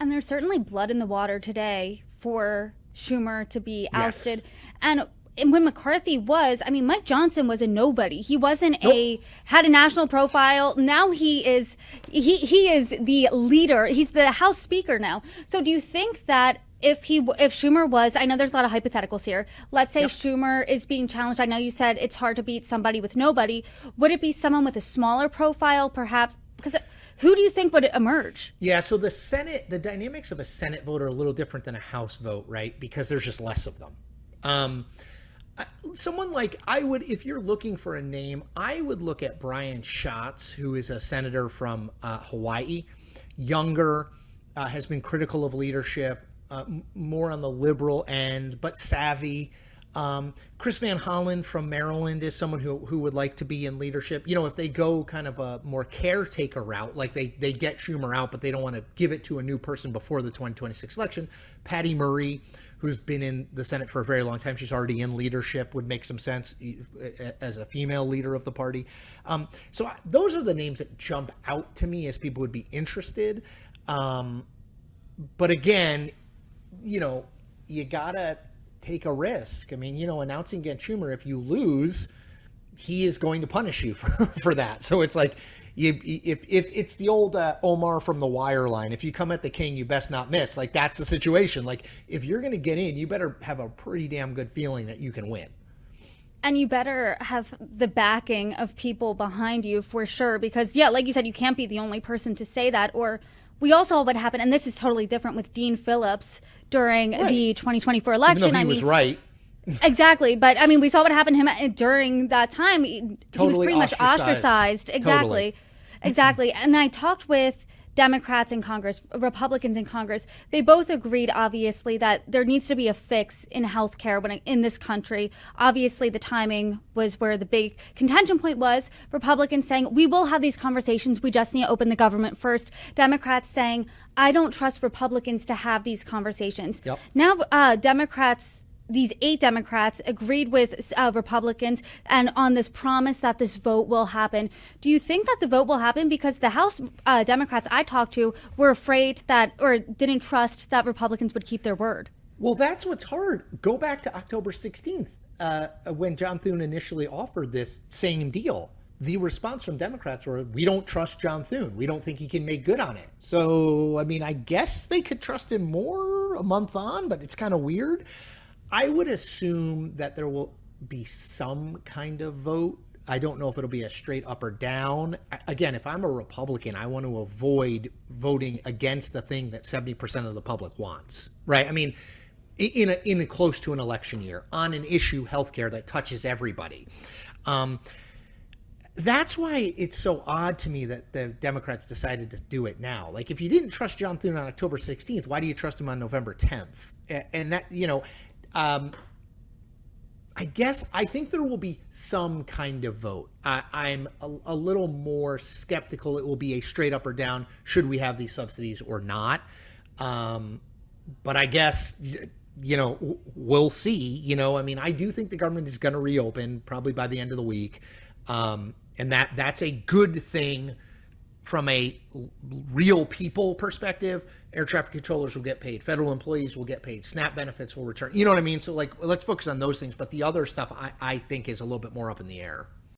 And there's certainly blood in the water today for Schumer to be ousted. And when McCarthy was, I mean, Mike Johnson was a nobody. He wasn't had a national profile. Now he is the leader. He's the House Speaker now. So do you think that if Schumer was, I know there's a lot of hypotheticals here. Let's say Schumer is being challenged. I know you said it's hard to beat somebody with nobody. Would it be someone with a smaller profile, perhaps? Because who do you think would emerge? Yeah, so the Senate, the dynamics of a Senate vote are a little different than a House vote, right? Because there's just less of them. Someone like, if you're looking for a name, I would look at Brian Schatz, who is a senator from Hawaii, younger, has been critical of leadership, more on the liberal end, but savvy. Chris Van Hollen from Maryland is someone who would like to be in leadership. You know, if they go kind of a more caretaker route, like they get Schumer out, but they don't want to give it to a new person before the 2026 election. Patty Murray, who's been in the Senate for a very long time, she's already in leadership, would make some sense as a female leader of the party. So those are the names that jump out to me as people would be interested. But again, you know, you gotta take a risk. I mean, you know, announcing against Schumer, if you lose, he is going to punish you for that. So it's like, if it's the old Omar from The Wire line, if you come at the king, you best not miss. Like, that's the situation. Like, if you're going to get in, you better have a pretty damn good feeling that you can win. And you better have the backing of people behind you for sure. Because, yeah, like you said, you can't be the only person to say that. Or we all saw what happened, and this is totally different with Dean Phillips during the 2024 election. Even though he was right. Exactly. But, I mean, we saw what happened to him during that time. He was pretty much ostracized. Exactly. Totally. Exactly. And I talked with Democrats in Congress, Republicans in Congress. They both agreed, obviously, that there needs to be a fix in healthcare in this country. Obviously, the timing was where the big contention point was. Republicans saying, we will have these conversations. We just need to open the government first. Democrats saying, I don't trust Republicans to have these conversations. Yep. Now, these 8 Democrats agreed with Republicans and on this promise that this vote will happen. Do you think that the vote will happen? Because the House Democrats I talked to were afraid that, or didn't trust that Republicans would keep their word. Well, that's what's hard. Go back to October 16th when John Thune initially offered this same deal. The response from Democrats were, we don't trust John Thune. We don't think he can make good on it. So, I mean, I guess they could trust him more a month on, but it's kind of weird. I would assume that there will be some kind of vote. I don't know if it'll be a straight up or down. Again, if I'm a Republican, I want to avoid voting against the thing that 70% of the public wants, right? I mean, in a close to an election year, on an issue, healthcare, that touches everybody. That's why it's so odd to me that the Democrats decided to do it now. Like, if you didn't trust John Thune on October 16th, why do you trust him on November 10th? And that, you know, I think there will be some kind of vote. I'm a little more skeptical it will be a straight up or down, should we have these subsidies or not. But I guess, you know, we'll see. You know, I mean, I do think the government is going to reopen probably by the end of the week. And that's a good thing from a real people perspective. Air traffic controllers will get paid. Federal employees will get paid. SNAP benefits will return. You know what I mean? So, like, let's focus on those things. But the other stuff I think is a little bit more up in the air.